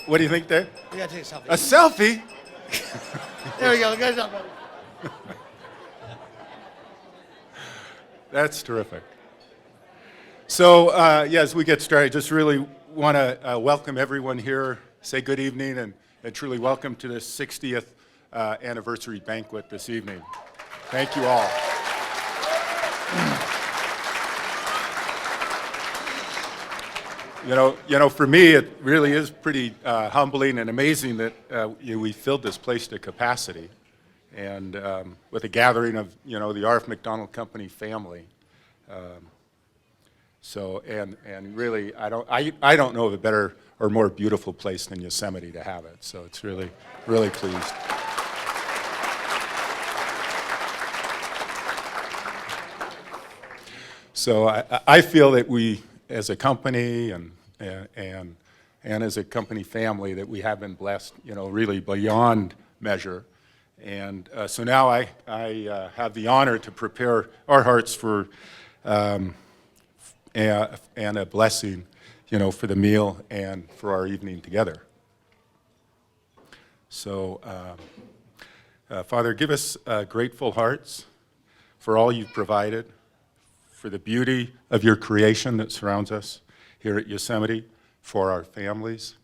What do you think there? We gotta take a selfie. A selfie? There we go. Good job. That's terrific. So, as we get started, just really want to welcome everyone here, say good evening, and truly welcome to the 60th anniversary banquet this evening. Thank you all. You know, for me, it really is pretty humbling and amazing that we filled this place to capacity, and with a gathering of the RF MacDonald Company family. And really, I don't know of a better or more beautiful place than Yosemite to have it. So it's really pleased. So I feel that we, as a company and as a company family, that we have been blessed, really beyond measure. And so now I have the honor to prepare our hearts for and a blessing, for the meal and for our evening together. So, Father, give us grateful hearts for all you've provided, for the beauty of your creation that surrounds us here at Yosemite, for our families,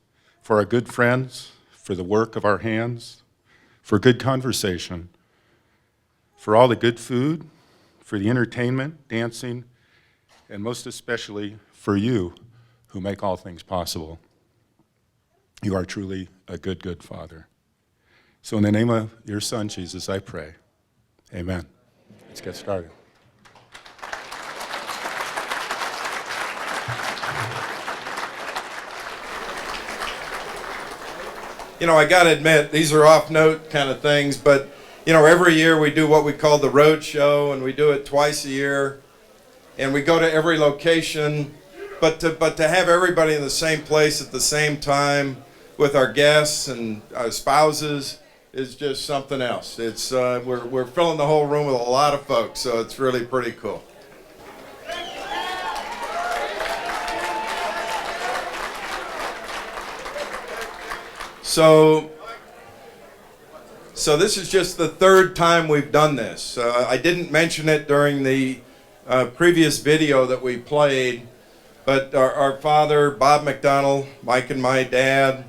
for our good friends, for the work of our hands, for good conversation, for all the good food, for the entertainment, dancing, and most especially for you who make all things possible. You are truly a good, good Father. So in the name of your Son, Jesus, I pray. Amen. Let's get started. I got to admit, these are off-note kind of things, but, every year we do what we call the road show, and we do it twice a year, and we go to every location, but to have everybody in the same place at the same time with our guests and our spouses is just something else. It's we're filling the whole room with a lot of folks, so it's really pretty cool. So this is just the third time we've done this. I didn't mention it during the previous video that we played, but our father, Bob MacDonald, Mike and my dad,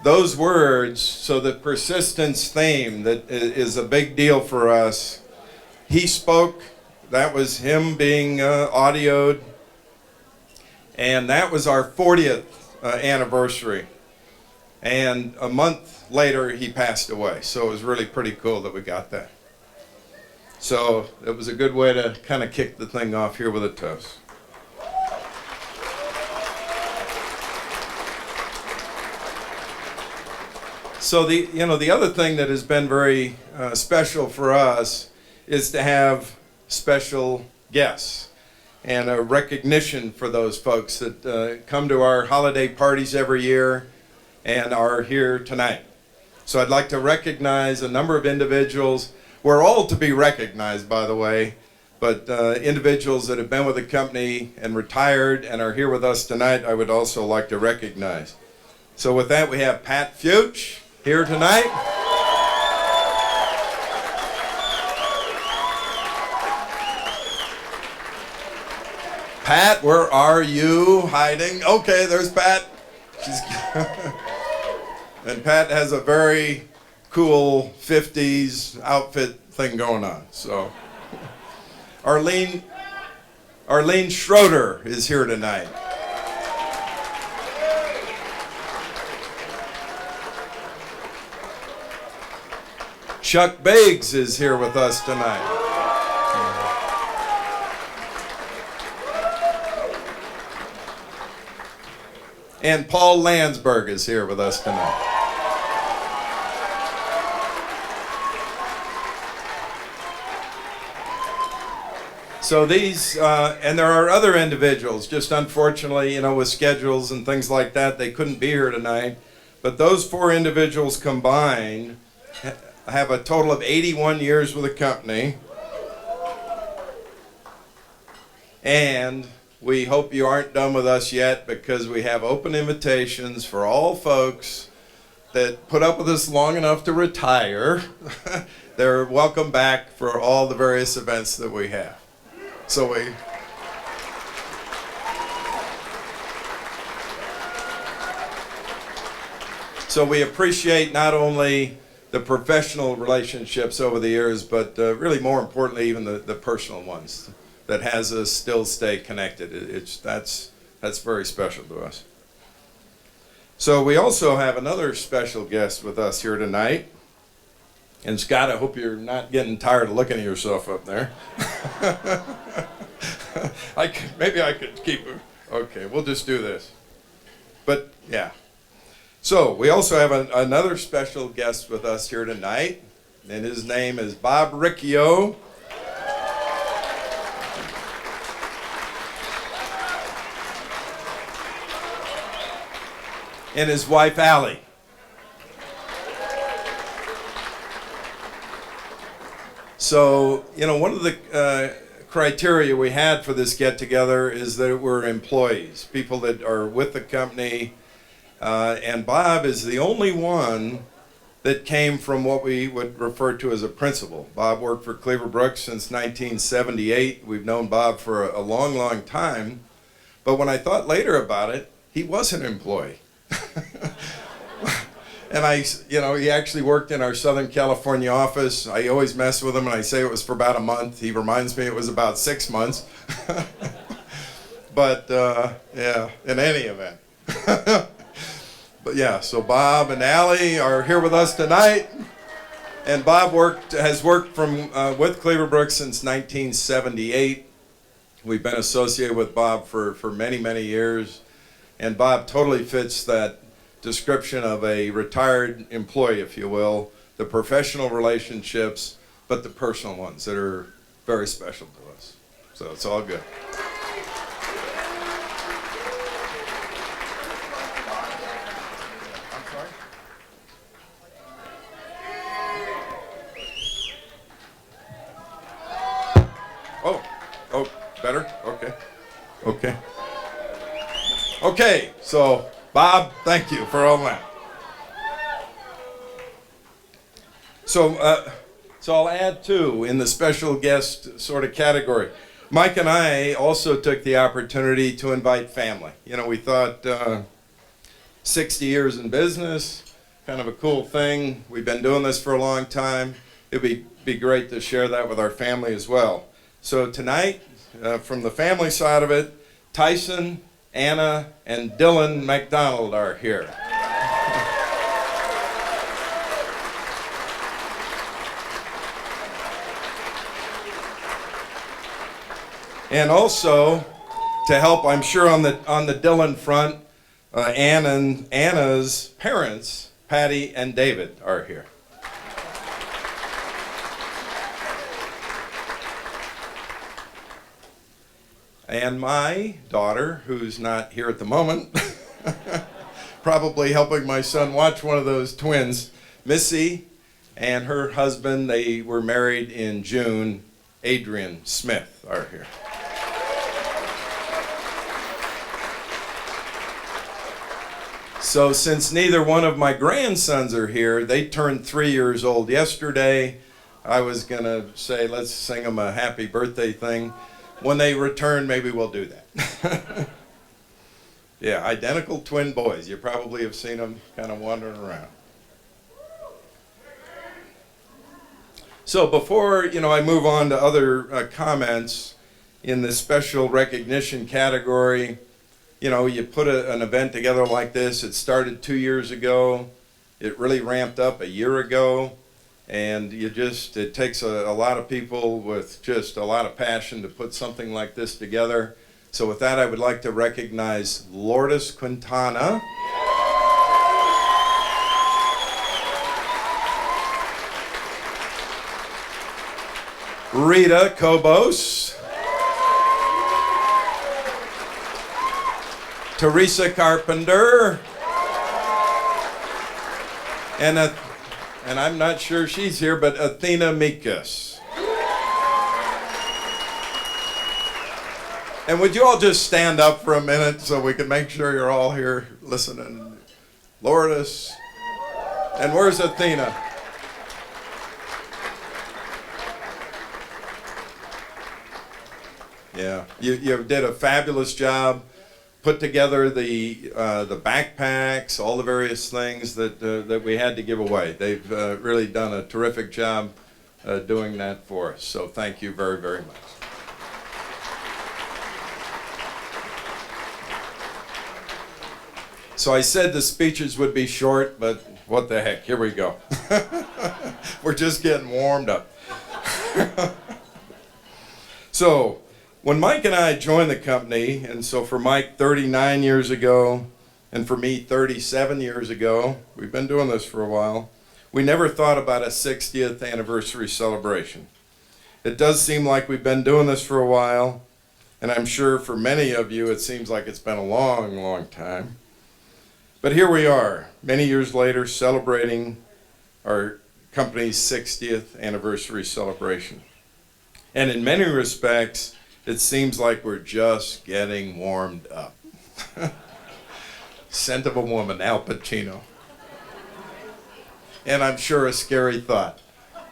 those words, so the persistence theme that is a big deal for us, he spoke, that was him being audioed, and that was our 40th anniversary, and a month later he passed away, so it was really pretty cool that we got that. So it was a good way to kind of kick the thing off here with a toast. So the other thing that has been very special for us is to have special guests and a recognition for those folks that come to our holiday parties every year and are here tonight. So I'd like to recognize a number of individuals. We're all to be recognized, by the way, but individuals that have been with the company and retired and are here with us tonight, I would also like to recognize. So with that, we have Pat Fuchs here tonight. Pat, where are you hiding? Okay, there's Pat. And Pat has a very cool 50s outfit thing going on. So, Arlene Schroeder is here tonight. Chuck Biggs is here with us tonight. And Paul Landsberg is here with us tonight. So these, and there are other individuals, just unfortunately, with schedules and things like that, they couldn't be here tonight. But those four individuals combined have a total of 81 years with the company. And we hope you aren't done with us yet, because we have open invitations for all folks that put up with us long enough to retire. They're welcome back for all the various events that we have. So we appreciate not only the professional relationships over the years, but really more importantly, even the personal ones that has us still stay connected. That's very special to us. So we also have another special guest with us here tonight. And Scott, I hope you're not getting tired of looking at yourself up there. Maybe I could keep it. Okay, we'll just do this. But yeah. So we also have another special guest with us here tonight, and his name is Bob Riccio. And his wife, Allie. So, one of the criteria we had for this get-together is that we're employees, people that are with the company, and Bob is the only one that came from what we would refer to as a principal. Bob worked for Cleaver Brooks since 1978. We've known Bob for a long, long time, but when I thought later about it, he was an employee. And he actually worked in our Southern California office. I always mess with him and I say it was for about a month. He reminds me it was about 6 months. But, yeah, in any event. But yeah, so Bob and Allie are here with us tonight. And Bob has worked with Cleaver Brooks since 1978. We've been associated with Bob for many, many years. And Bob totally fits that description of a retired employee, if you will, the professional relationships, but the personal ones that are very special to us. So it's all good. I'm sorry? Oh, better? Okay. Okay, so Bob, thank you for all that. So I'll add too, in the special guest sort of category, Mike and I also took the opportunity to invite family. We thought 60 years in business, kind of a cool thing. We've been doing this for a long time. It'd be great to share that with our family as well. So tonight, from the family side of it, Tyson, Anna, and Dylan MacDonald are here. And also, to help, I'm sure on the Dylan front, Anna's parents, Patty and David, are here. And my daughter, who's not here at the moment, probably helping my son watch one of those twins, Missy, and her husband, they were married in June, Adrian Smith, are here. So since neither one of my grandsons are here, they turned 3 years old yesterday. I was going to say, let's sing them a happy birthday thing. When they return, maybe we'll do that. Yeah, identical twin boys. You probably have seen them kind of wandering around. So before I move on to other comments in the special recognition category, you put an event together like this. It started 2 years ago. It really ramped up a year ago. And it takes a lot of people with just a lot of passion to put something like this together. So with that, I would like to recognize Lourdes Quintana. Rita Cobos. Teresa Carpenter. And I'm not sure she's here, but Athena Mikas. And would you all just stand up for a minute so we can make sure you're all here listening? Lourdes. And where's Athena? Yeah, you did a fabulous job. Put together the backpacks, all the various things that we had to give away. They've really done a terrific job doing that for us. So thank you very, very much. So I said the speeches would be short, but what the heck? Here we go. We're just getting warmed up. So when Mike and I joined the company, and so for Mike 39 years ago, and for me 37 years ago, we've been doing this for a while, we never thought about a 60th anniversary celebration. It does seem like we've been doing this for a while, and I'm sure for many of you it seems like it's been a long, long time. But here we are, many years later, celebrating our company's 60th anniversary celebration. And in many respects, it seems like we're just getting warmed up. Scent of a woman, Al Pacino. And I'm sure a scary thought,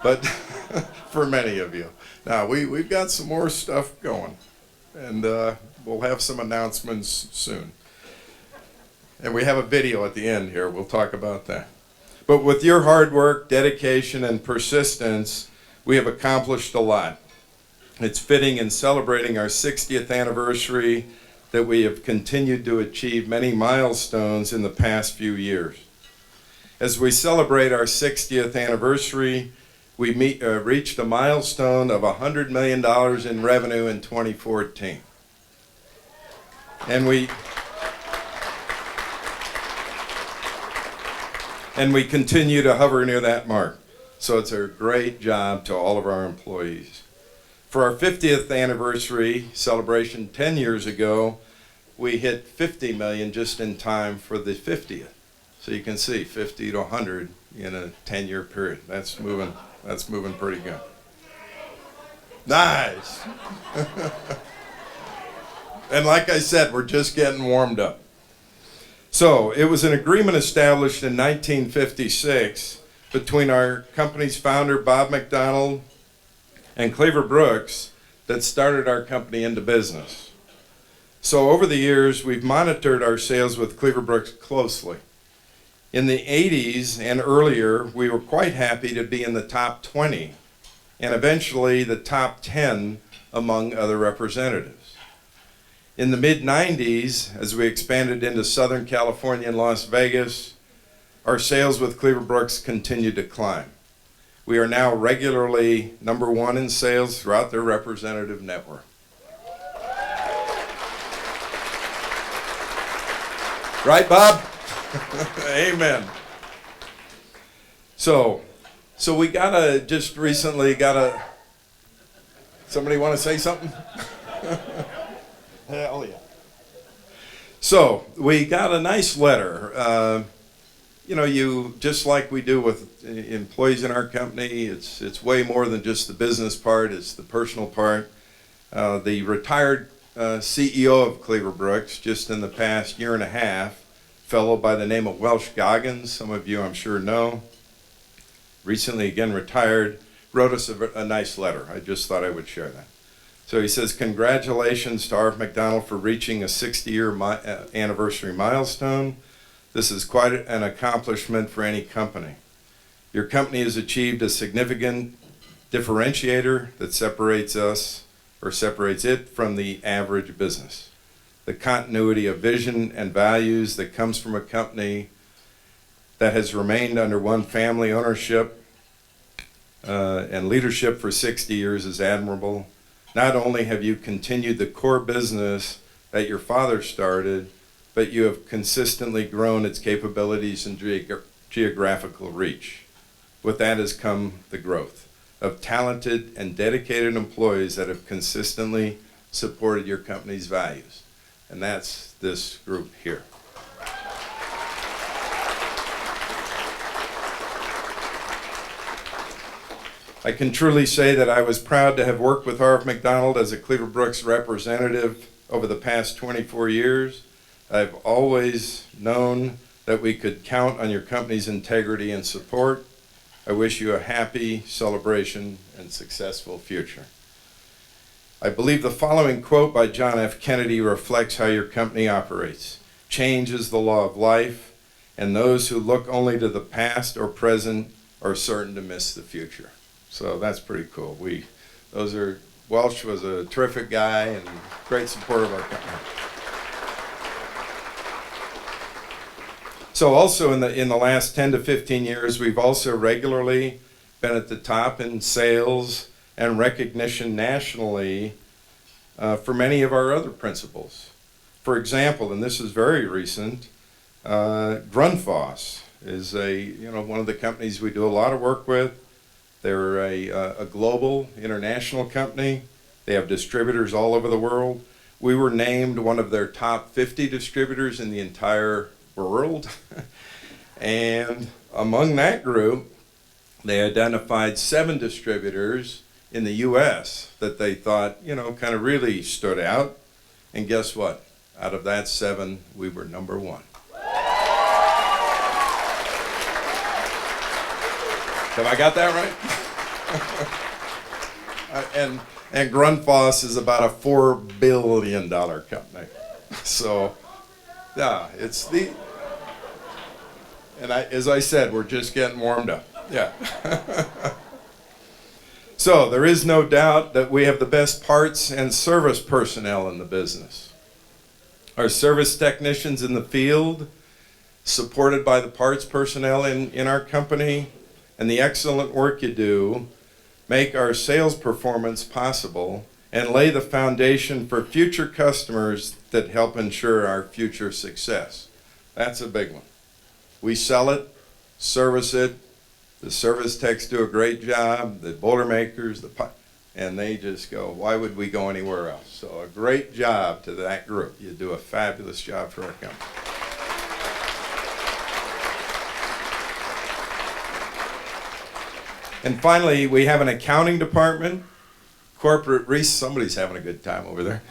but for many of you. Now, we've got some more stuff going, and we'll have some announcements soon. And we have a video at the end here. We'll talk about that. But with your hard work, dedication, and persistence, we have accomplished a lot. It's fitting in celebrating our 60th anniversary that we have continued to achieve many milestones in the past few years. As we celebrate our 60th anniversary, we reached a milestone of $100 million in revenue in 2014. And we continue to hover near that mark. So it's a great job to all of our employees. For our 50th anniversary celebration 10 years ago, we hit 50 million just in time for the 50th. So you can see 50 to 100 in a 10-year period. That's moving pretty good. Nice. And like I said, we're just getting warmed up. So it was an agreement established in 1956 between our company's founder, Bob MacDonald, and Cleaver Brooks that started our company into business. So over the years, we've monitored our sales with Cleaver Brooks closely. In the 80s and earlier, we were quite happy to be in the top 20 and eventually the top 10 among other representatives. In the mid-90s, as we expanded into Southern California and Las Vegas, our sales with Cleaver Brooks continued to climb. We are now regularly #1 in sales throughout their representative network. Right, Bob? Amen. So we just recently got a, somebody want to say something? Hell yeah. So we got a nice letter. You just like we do with employees in our company, it's way more than just the business part, it's the personal part. The retired CEO of Cleaver Brooks, just in the past year and a half, fellow by the name of Welsh Goggins, some of you I'm sure know, recently again retired, wrote us a nice letter. I just thought I would share that. So he says, congratulations to R.F. MacDonald for reaching a 60-year anniversary milestone. This is quite an accomplishment for any company. Your company has achieved a significant differentiator that separates us, or separates it from the average business. The continuity of vision and values that comes from a company that has remained under one family ownership and leadership for 60 years is admirable. Not only have you continued the core business that your father started, but you have consistently grown its capabilities and geographical reach. With that has come the growth of talented and dedicated employees that have consistently supported your company's values. And that's this group here. I can truly say that I was proud to have worked with R.F. MacDonald as a Cleaver Brooks representative over the past 24 years. I've always known that we could count on your company's integrity and support. I wish you a happy celebration and successful future. I believe the following quote by John F. Kennedy reflects how your company operates. Change is the law of life, and those who look only to the past or present are certain to miss the future. So that's pretty cool. Welsh was a terrific guy and great supporter of our company. So also in the last 10 to 15 years, we've also regularly been at the top in sales and recognition nationally for many of our other principles. For example, and this is very recent, Grundfos is one of the companies we do a lot of work with. They're a global, international company. They have distributors all over the world. We were named one of their top 50 distributors in the entire world. And among that group, they identified 7 distributors in the U.S. that they thought, kind of really stood out. And guess what? Out of that 7, we were number 1. Have I got that right? And Grundfos is about a $4 billion company. So, yeah, as I said, we're just getting warmed up. Yeah. So there is no doubt that we have the best parts and service personnel in the business. Our service technicians in the field, supported by the parts personnel in our company, and the excellent work you do, make our sales performance possible and lay the foundation for future customers that help ensure our future success. That's a big one. We sell it, service it, the service techs do a great job, the Boilermakers, and they just go, why would we go anywhere else? So a great job to that group. You do a fabulous job for our company. And finally, we have an accounting department, somebody's having a good time over there.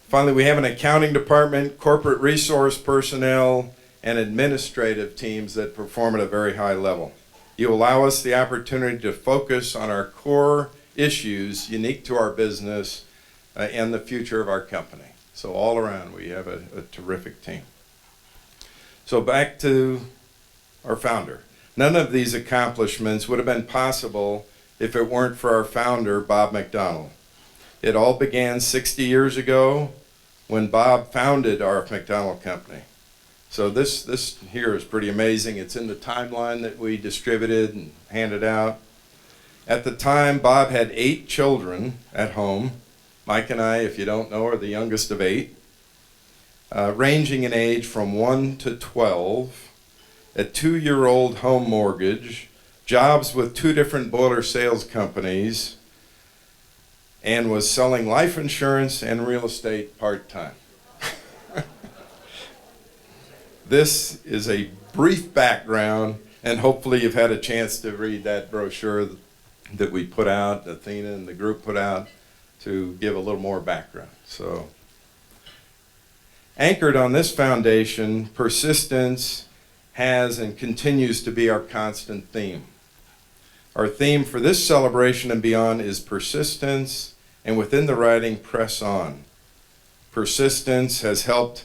Finally, we have an accounting department, corporate resource personnel, and administrative teams that perform at a very high level. You allow us the opportunity to focus on our core issues unique to our business and the future of our company. So all around, we have a terrific team. So back to our founder. None of these accomplishments would have been possible if it weren't for our founder, Bob MacDonald. It all began 60 years ago when Bob founded our MacDonald Company. So this here is pretty amazing. It's in the timeline that we distributed and handed out. At the time, Bob had 8 children at home. Mike and I, if you don't know, are the youngest of 8, ranging in age from 1 to 12, a 2-year-old home mortgage, jobs with 2 different boiler sales companies, and was selling life insurance and real estate part-time. This is a brief background, and hopefully you've had a chance to read that brochure that we put out, Athena and the group put out, to give a little more background. So, anchored on this foundation, persistence has and continues to be our constant theme. Our theme for this celebration and beyond is persistence, and within the writing, press on. Persistence has helped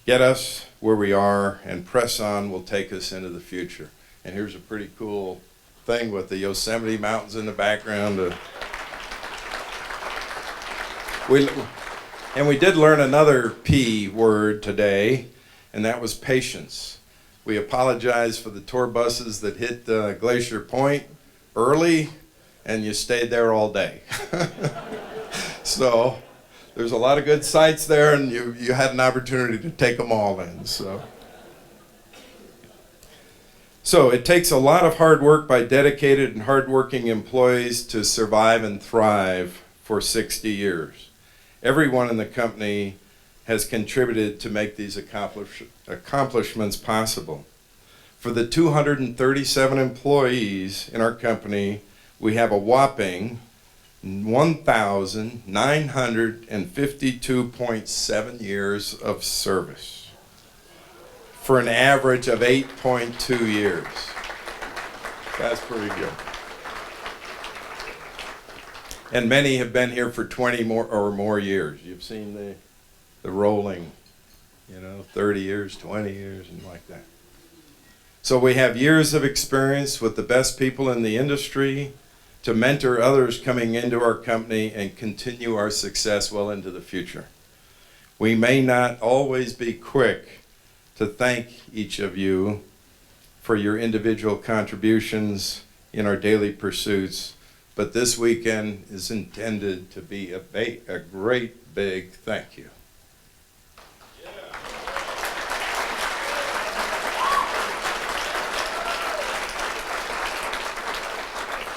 get us where we are, and press on will take us into the future. And here's a pretty cool thing with the Yosemite Mountains in the background. We did learn another P word today, and that was patience. We apologize for the tour buses that hit Glacier Point early, and you stayed there all day. So there's a lot of good sights there, and you had an opportunity to take them all in. So it takes a lot of hard work by dedicated and hardworking employees to survive and thrive for 60 years. Everyone in the company has contributed to make these accomplishments possible. For the 237 employees in our company, we have a whopping 1,952.7 years of service for an average of 8.2 years. That's pretty good. And many have been here for 20 more years. You've seen the rolling, 30 years, 20 years, and like that. So we have years of experience with the best people in the industry to mentor others coming into our company and continue our success well into the future. We may not always be quick to thank each of you for your individual contributions in our daily pursuits, but this weekend is intended to be a great big thank you.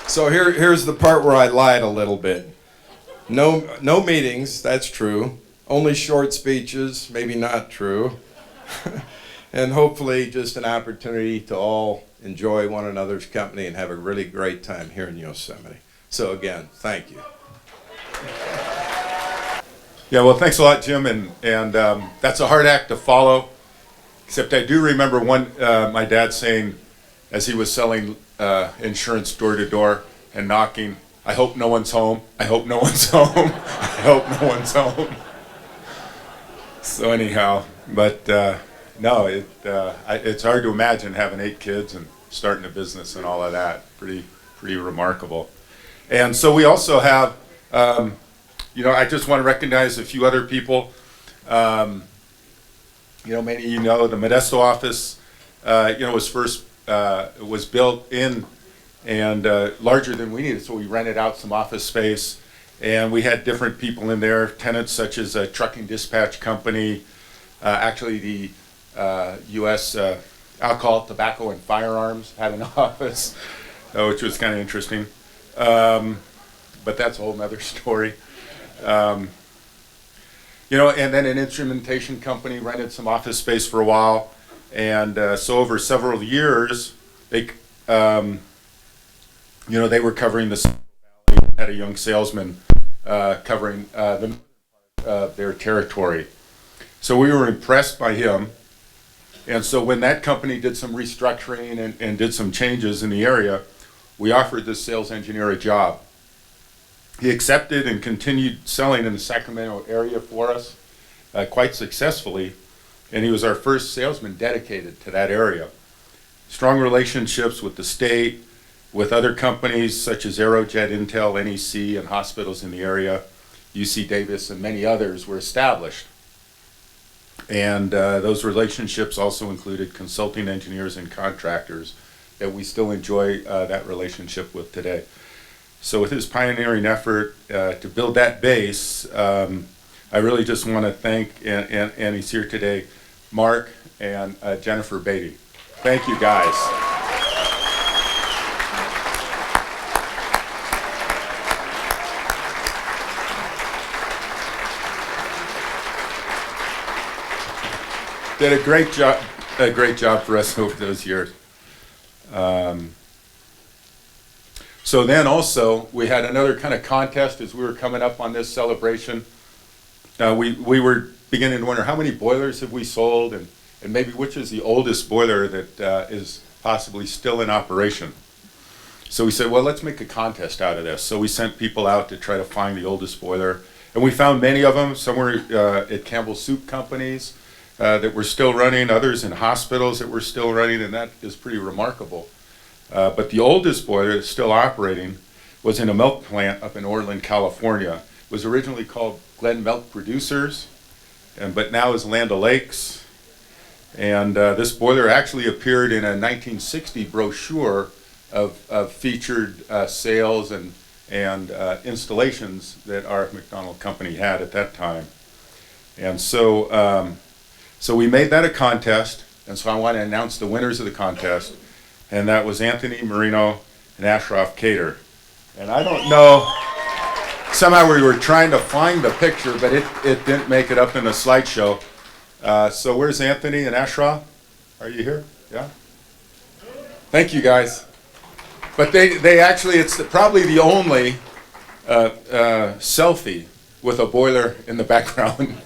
So here's the part where I lied a little bit. No meetings, that's true. Only short speeches, maybe not true. And hopefully just an opportunity to all enjoy one another's company and have a really great time here in Yosemite. So again, thank you. Yeah, well, thanks a lot, Jim, and that's a hard act to follow, except I do remember my dad saying, as he was selling insurance door to door and knocking, "I hope no one's home, I hope no one's home, I hope no one's home." So anyhow, but no, it's hard to imagine having 8 kids and starting a business and all of that. Pretty remarkable. And so we also have, I just want to recognize a few other people. Many of you know the Modesto office, was built in and larger than we needed, so we rented out some office space, and we had different people in there, tenants such as a trucking dispatch company, actually the U.S. Alcohol, Tobacco, and Firearms had an office, which was kind of interesting, but that's a whole nother story. And then an instrumentation company rented some office space for a while. And so over several years, they were covering the Central Valley, had a young salesman covering their territory. So we were impressed by him. And so when that company did some restructuring and did some changes in the area, we offered this sales engineer a job. He accepted and continued selling in the Sacramento area for us quite successfully. And he was our first salesman dedicated to that area. Strong relationships with the state, with other companies such as Aerojet, Intel, NEC, and hospitals in the area, UC Davis, and many others were established. And those relationships also included consulting engineers and contractors that we still enjoy that relationship with today. So with his pioneering effort to build that base, I really just want to thank, and he's here today, Mark and Jennifer Beatty. Thank you, guys. Did a great job for us over those years. So then also, we had another kind of contest as we were coming up on this celebration. We were beginning to wonder how many boilers have we sold, and maybe which is the oldest boiler that is possibly still in operation. So we said, well, let's make a contest out of this. So we sent people out to try to find the oldest boiler, and we found many of them. Some were at Campbell Soup companies that were still running, others in hospitals that were still running, and that is pretty remarkable. But the oldest boiler that's still operating was in a milk plant up in Orland, California. It was originally called Glen Milk Producers, but now is Land O'Lakes. And this boiler actually appeared in a 1960 brochure of featured sales and installations that our MacDonald company had at that time. And so we made that a contest, and so I want to announce the winners of the contest, and that was Anthony Marino and Ashraf Cater. And I don't know, somehow we were trying to find the picture, but it didn't make it up in the slideshow. So where's Anthony and Ashraf? Are you here? Yeah? Thank you, guys. But they actually, it's probably the only selfie with a boiler in the background.